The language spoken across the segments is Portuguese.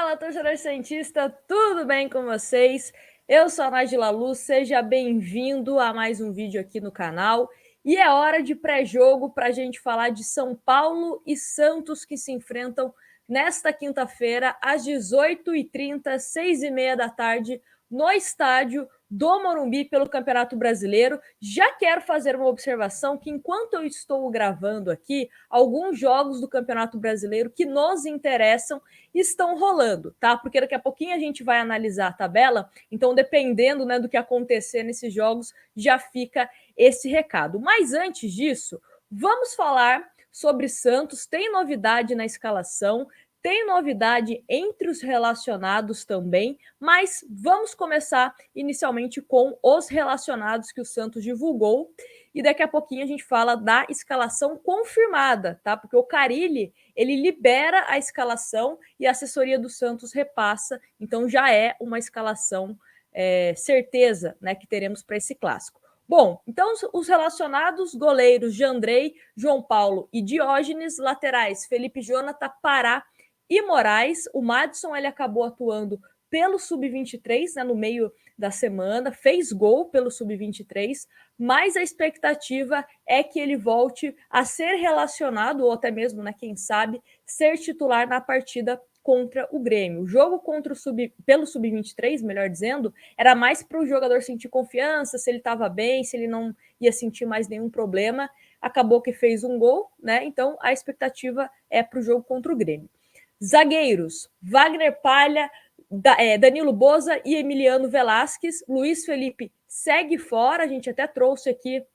Fala, torcedor santista, tudo bem com vocês? Eu sou a Nájila Luz, seja bem-vindo a mais um vídeo aqui no canal. E é hora de pré-jogo para a gente falar de São Paulo e Santos que se enfrentam nesta quinta-feira, às 18h30, 6h30 da tarde, no estádio do Morumbi pelo Campeonato Brasileiro. Já quero fazer uma observação que enquanto eu estou gravando aqui, alguns jogos do Campeonato Brasileiro que nos interessam estão rolando, tá? Porque daqui a pouquinho a gente vai analisar a tabela, então dependendo, né, do que acontecer nesses jogos, já fica esse recado. Mas antes disso, vamos falar sobre Santos. Tem novidade na escalação, tem novidade entre os relacionados também, mas vamos começar inicialmente com os relacionados que o Santos divulgou e daqui a pouquinho a gente fala da escalação confirmada, tá? Porque o Carille, ele libera a escalação e a assessoria do Santos repassa, então já é uma escalação certeza, né, que teremos para esse clássico. Bom, então os relacionados, goleiros Jandrei, João Paulo e Diógenes, laterais Felipe Jonathan, Pará e Moraes. O Madison ele acabou atuando pelo Sub-23, né, no meio da semana, fez gol pelo Sub-23, mas a expectativa é que ele volte a ser relacionado, ou até mesmo, né, quem sabe, ser titular na partida contra o Grêmio. O jogo contra pelo Sub-23, melhor dizendo, era mais para o jogador sentir confiança, se ele estava bem, se ele não ia sentir mais nenhum problema. Acabou que fez um gol, né? Então a expectativa é para o jogo contra o Grêmio. Zagueiros, Wagner Palha, Danilo Boza e Emiliano Velasquez. Luiz Felipe segue fora, a gente até trouxe aqui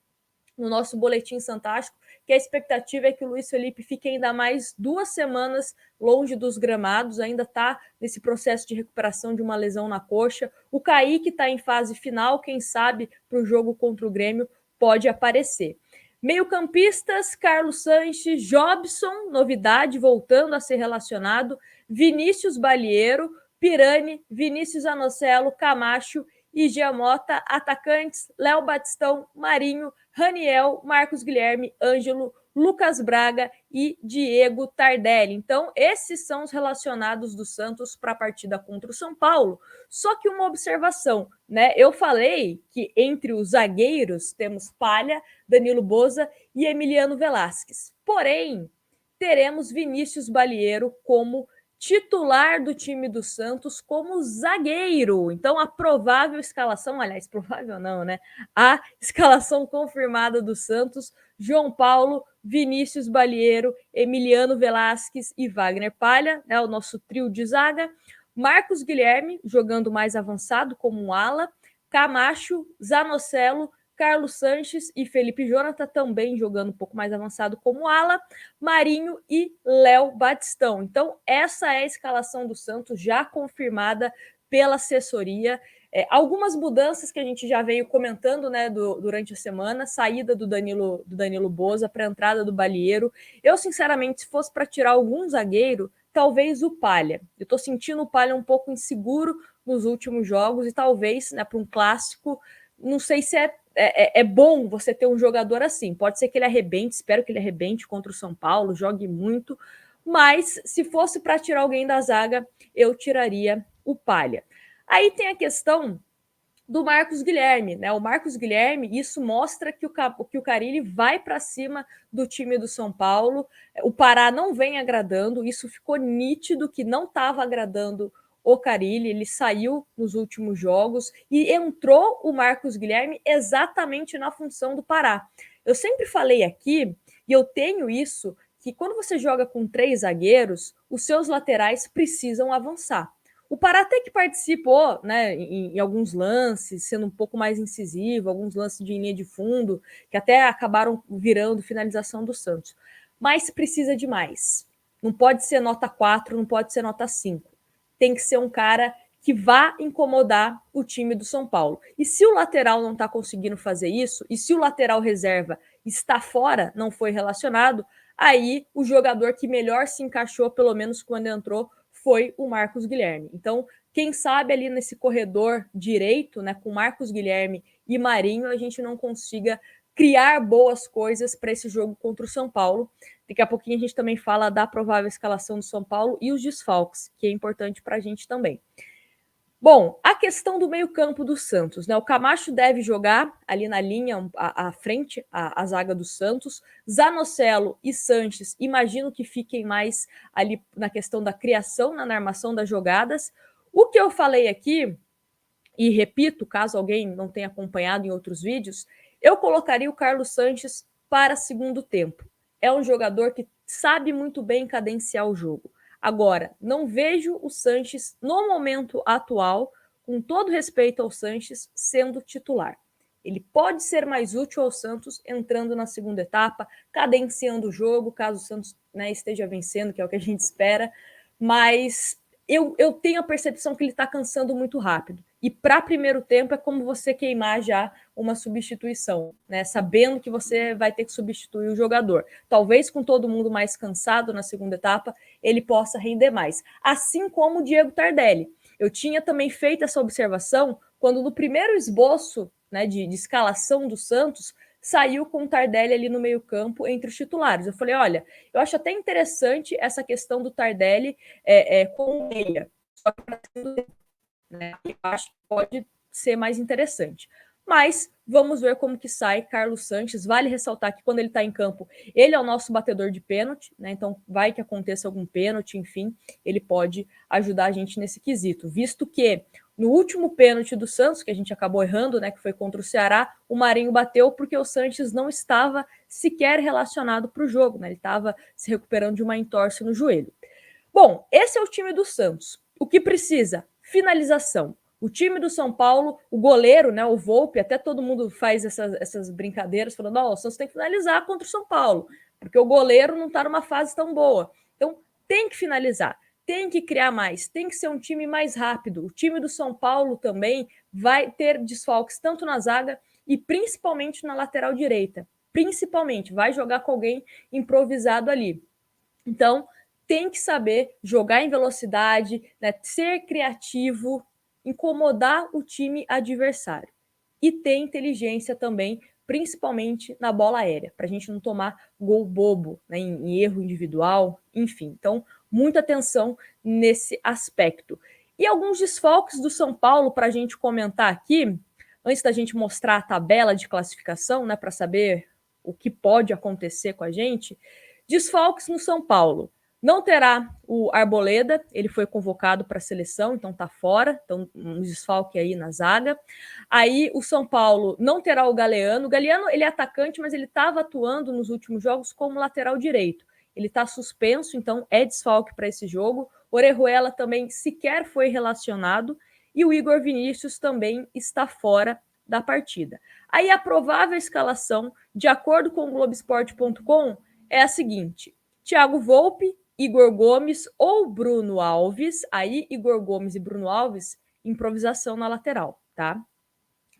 no nosso boletim fantástico que a expectativa é que o Luiz Felipe fique ainda mais 2 semanas longe dos gramados, ainda está nesse processo de recuperação de uma lesão na coxa. O Kaique está em fase final, quem sabe para o jogo contra o Grêmio pode aparecer. Meio-campistas, Carlos Sanches, Jobson, novidade, voltando a ser relacionado, Vinícius Balieiro, Pirani, Vinícius Anocelo, Camacho e Giamota. Atacantes, Léo Batistão, Marinho, Raniel, Marcos Guilherme, Ângelo, Lucas Braga e Diego Tardelli. Então, esses são os relacionados do Santos para a partida contra o São Paulo. Só que uma observação, né? Eu falei que entre os zagueiros temos Palha, Danilo Boza e Emiliano Velasquez. Porém, teremos Vinícius Balieiro como titular do time do Santos como zagueiro. Então, a provável escalação, aliás, provável não, né? A escalação confirmada do Santos: João Paulo, Vinícius Balieiro, Emiliano Velasquez e Wagner Palha, né? O nosso trio de zaga. Marcos Guilherme, jogando mais avançado como um ala. Camacho, Zanocelo, Carlos Sanches e Felipe Jonathan também jogando um pouco mais avançado como ala, Marinho e Léo Batistão. Então, essa é a escalação do Santos já confirmada pela assessoria. Algumas mudanças que a gente já veio comentando, né, durante a semana, saída do Danilo Boza para a entrada do Balieiro. Eu, sinceramente, se fosse para tirar algum zagueiro, talvez o Palha. Eu estou sentindo o Palha um pouco inseguro nos últimos jogos e talvez, né, para um clássico, não sei se é bom você ter um jogador assim. Pode ser que ele arrebente, espero que ele arrebente contra o São Paulo, jogue muito, mas se fosse para tirar alguém da zaga, eu tiraria o Palha. Aí tem a questão do Marcos Guilherme, né? O Marcos Guilherme, isso mostra que o Carille vai para cima do time do São Paulo. O Pará não vem agradando, isso ficou nítido que não estava agradando o Carille, ele saiu nos últimos jogos e entrou o Marcos Guilherme exatamente na função do Pará. Eu sempre falei aqui, e eu tenho isso, que quando você joga com 3 zagueiros, os seus laterais precisam avançar. O Pará até que participou, né, em alguns lances, sendo um pouco mais incisivo, alguns lances de linha de fundo, que até acabaram virando finalização do Santos. Mas precisa de mais. Não pode ser nota 4, não pode ser nota 5. Tem que ser um cara que vá incomodar o time do São Paulo. E se o lateral não está conseguindo fazer isso, e se o lateral reserva está fora, não foi relacionado, aí o jogador que melhor se encaixou, pelo menos quando entrou, foi o Marcos Guilherme. Então, quem sabe ali nesse corredor direito, né, com Marcos Guilherme e Marinho, a gente não consiga criar boas coisas para esse jogo contra o São Paulo. Daqui a pouquinho a gente também fala da provável escalação do São Paulo e os desfalques, que é importante para a gente também. Bom, a questão do meio-campo do Santos, né? O Camacho deve jogar ali na linha à frente, a zaga do Santos. Zanocelo e Sanches, imagino que fiquem mais ali na questão da criação, na armação das jogadas. O que eu falei aqui, e repito, caso alguém não tenha acompanhado em outros vídeos, eu colocaria o Carlos Sanches para segundo tempo. É um jogador que sabe muito bem cadenciar o jogo. Agora, não vejo o Sanches, no momento atual, com todo respeito ao Sanches, sendo titular. Ele pode ser mais útil ao Santos entrando na segunda etapa, cadenciando o jogo, caso o Santos, né, esteja vencendo, que é o que a gente espera, mas eu tenho a percepção que ele está cansando muito rápido. E para primeiro tempo é como você queimar já uma substituição, né? Sabendo que você vai ter que substituir o jogador. Talvez com todo mundo mais cansado na segunda etapa, ele possa render mais. Assim como o Diego Tardelli. Eu tinha também feito essa observação quando no primeiro esboço, né, de escalação do Santos, saiu com o Tardelli ali no meio-campo entre os titulares. Eu falei, olha, eu acho até interessante essa questão do Tardelli com o meia. Só que né? Eu acho que pode ser mais interessante. Mas vamos ver como que sai Carlos Sanches. Vale ressaltar que quando ele está em campo, ele é o nosso batedor de pênalti, né? Então vai que aconteça algum pênalti, enfim, ele pode ajudar a gente nesse quesito. Visto que no último pênalti do Santos, que a gente acabou errando, né? Que foi contra o Ceará, o Marinho bateu porque o Sanches não estava sequer relacionado para o jogo, né? Ele estava se recuperando de uma entorse no joelho. Bom, esse é o time do Santos. O que precisa? Finalização. O time do São Paulo, o goleiro, né, o Volpi, até todo mundo faz essas brincadeiras, falando, o Santos tem que finalizar contra o São Paulo, porque o goleiro não está numa fase tão boa. Então, tem que finalizar, tem que criar mais, tem que ser um time mais rápido. O time do São Paulo também vai ter desfalques tanto na zaga e principalmente na lateral direita. Principalmente, vai jogar com alguém improvisado ali. Então, tem que saber jogar em velocidade, né, ser criativo, incomodar o time adversário. E ter inteligência também, principalmente na bola aérea, para a gente não tomar gol bobo, né, em erro individual, enfim. Então, muita atenção nesse aspecto. E alguns desfalques do São Paulo para a gente comentar aqui, antes da gente mostrar a tabela de classificação, né, para saber o que pode acontecer com a gente. Desfalques no São Paulo. Não terá o Arboleda, ele foi convocado para a seleção, então está fora, então um desfalque aí na zaga. Aí o São Paulo não terá o Galeano. O Galeano, ele é atacante, mas ele estava atuando nos últimos jogos como lateral direito. Ele está suspenso, então é desfalque para esse jogo. Orejuela também sequer foi relacionado e o Igor Vinícius também está fora da partida. Aí a provável escalação, de acordo com o Globoesporte.com, é a seguinte: Thiago Volpi, Igor Gomes ou Bruno Alves. Aí, Igor Gomes e Bruno Alves, improvisação na lateral, tá?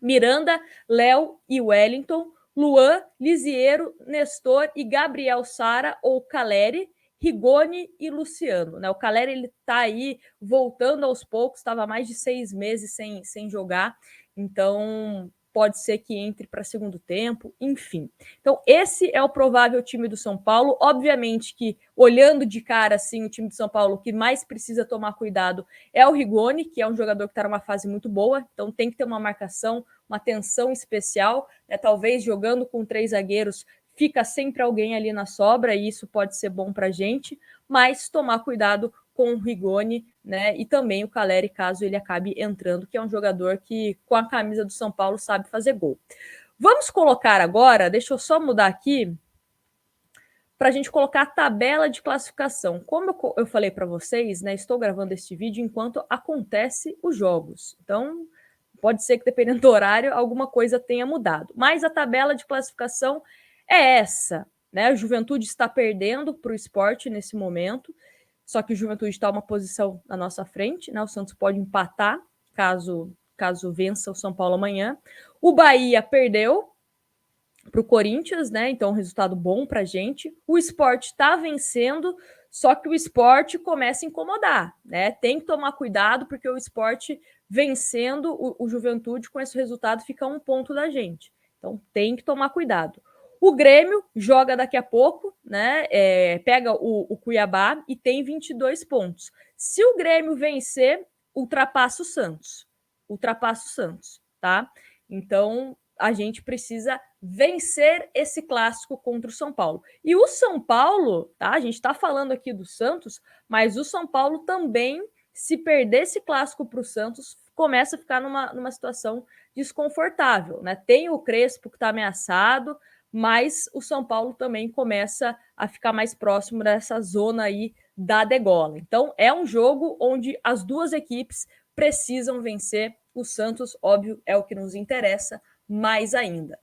Miranda, Léo e Wellington, Luan, Lisiero, Nestor e Gabriel Sara ou Caleri, Rigoni e Luciano. Né? O Caleri, ele tá aí voltando aos poucos, estava mais de 6 meses sem jogar, então pode ser que entre para segundo tempo, enfim. Então, esse é o provável time do São Paulo. Obviamente que, olhando de cara, assim, o time do São Paulo, o que mais precisa tomar cuidado é o Rigoni, que é um jogador que está numa fase muito boa, então tem que ter uma marcação, uma atenção especial, né? Talvez jogando com 3 zagueiros, fica sempre alguém ali na sobra, e isso pode ser bom para a gente, mas tomar cuidado com o Rigoni, né? E também o Caleri, caso ele acabe entrando, que é um jogador que, com a camisa do São Paulo, sabe fazer gol. Vamos colocar agora, deixa eu só mudar aqui, para a gente colocar a tabela de classificação. Como eu falei para vocês, né? Estou gravando este vídeo enquanto acontece os jogos. Então, pode ser que, dependendo do horário, alguma coisa tenha mudado. Mas a tabela de classificação é essa, né? A Juventude está perdendo para o Sport nesse momento, só que o Juventude está uma posição na nossa frente, né? O Santos pode empatar caso vença o São Paulo amanhã. O Bahia perdeu para o Corinthians, né? Então, um resultado bom para a gente. O Sport está vencendo, só que o Sport começa a incomodar, né? Tem que tomar cuidado, porque o Sport vencendo o Juventude com esse resultado fica 1 ponto da gente. Então tem que tomar cuidado. O Grêmio joga daqui a pouco, né? Pega o Cuiabá e tem 22 pontos. Se o Grêmio vencer, ultrapassa o Santos. Ultrapassa o Santos, tá? Então a gente precisa vencer esse clássico contra o São Paulo. E o São Paulo, tá? A gente está falando aqui do Santos, mas o São Paulo também, se perder esse clássico para o Santos, começa a ficar numa situação desconfortável, né? Tem o Crespo que está ameaçado, mas o São Paulo também começa a ficar mais próximo dessa zona aí da degola. Então é um jogo onde as duas equipes precisam vencer. O Santos, óbvio, é o que nos interessa mais ainda.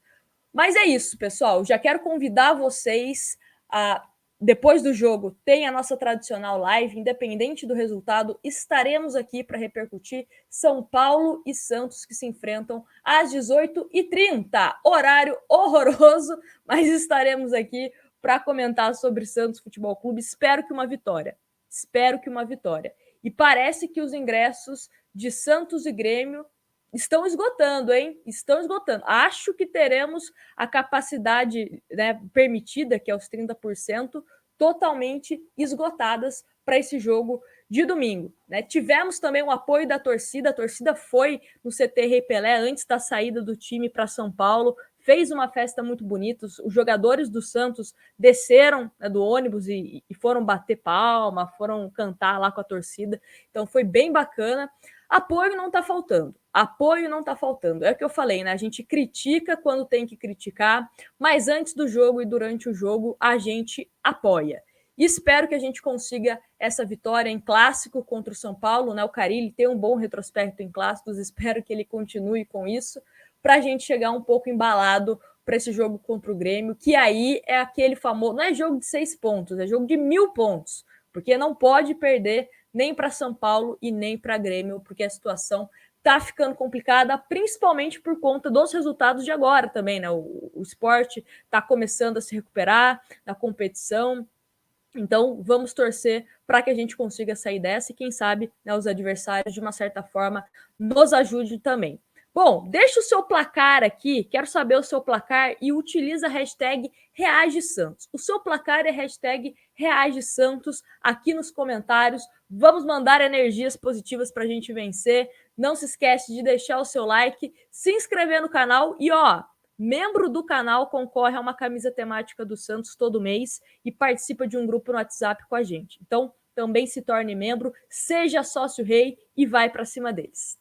Mas é isso, pessoal. Já quero convidar vocês a, depois do jogo, tem a nossa tradicional live, independente do resultado, estaremos aqui para repercutir São Paulo e Santos que se enfrentam às 18h30. Horário horroroso, mas estaremos aqui para comentar sobre Santos Futebol Clube. Espero que uma vitória. Espero que uma vitória. E parece que os ingressos de Santos e Grêmio estão esgotando, hein? Estão esgotando. Acho que teremos a capacidade, né, permitida, que é os 30%, totalmente esgotadas para esse jogo de domingo, né? Tivemos também o apoio da torcida. A torcida foi no CT Rei Pelé antes da saída do time para São Paulo, fez uma festa muito bonita. Os jogadores do Santos desceram, né, do ônibus e foram bater palma, foram cantar lá com a torcida. Então foi bem bacana. Apoio não está faltando. Apoio não está faltando. É o que eu falei, né? A gente critica quando tem que criticar, mas antes do jogo e durante o jogo a gente apoia. E espero que a gente consiga essa vitória em clássico contra o São Paulo, né? O Carille tem um bom retrospecto em clássicos, espero que ele continue com isso, para a gente chegar um pouco embalado para esse jogo contra o Grêmio, que aí é aquele famoso, não é jogo de 6 pontos, é jogo de 1000 pontos, porque não pode perder nem para São Paulo e nem para Grêmio, porque a situação está ficando complicada, principalmente por conta dos resultados de agora também, né? O Sport está começando a se recuperar da competição, então vamos torcer para que a gente consiga sair dessa e quem sabe, né, os adversários, de uma certa forma, nos ajudem também. Bom, deixa o seu placar aqui, quero saber o seu placar e utiliza a hashtag ReageSantos. O seu placar é hashtag ReageSantos aqui nos comentários. Vamos mandar energias positivas para a gente vencer. Não se esquece de deixar o seu like, se inscrever no canal e, ó, membro do canal concorre a uma camisa temática do Santos todo mês e participa de um grupo no WhatsApp com a gente. Então, também se torne membro, seja sócio rei e vai para cima deles.